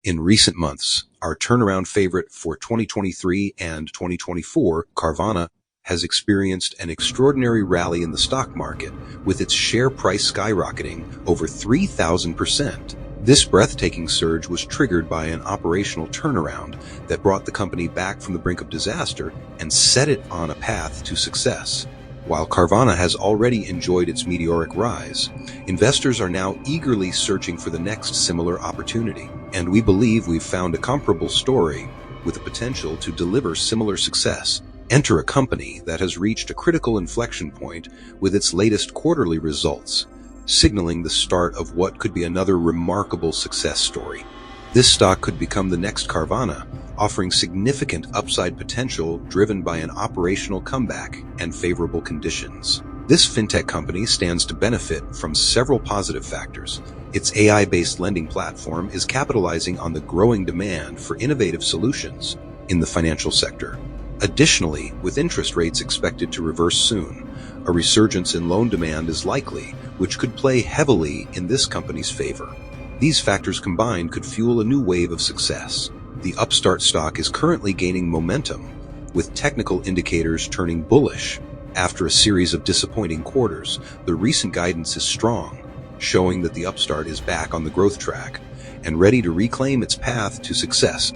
In recent months, our turnaround favorite for 2023 and 2024, Carvana, has experienced an extraordinary rally in the stock market, with its share price skyrocketing over 3,000%. This breathtaking surge was triggered by an operational turnaround that brought the company back from the brink of disaster and set it on a path to success. While Carvana has already enjoyed its meteoric rise, investors are now eagerly searching for the next similar opportunity. And we believe we've found a comparable story with the potential to deliver similar success. Enter a company that has reached a critical inflection point with its latest quarterly results, signaling the start of what could be another remarkable success story. This stock could become the next Carvana, offering significant upside potential driven by an operational comeback and favorable conditions. This fintech company stands to benefit from several positive factors. Its AI-based lending platform is capitalizing on the growing demand for innovative solutions in the financial sector. Additionally, with interest rates expected to reverse soon, a resurgence in loan demand is likely, which could play heavily in this company's favor. These factors combined could fuel a new wave of success. The Upstart stock is currently gaining momentum, with technical indicators turning bullish. After a series of disappointing quarters, the recent guidance is strong, showing that the Upstart is back on the growth track and ready to reclaim its path to success.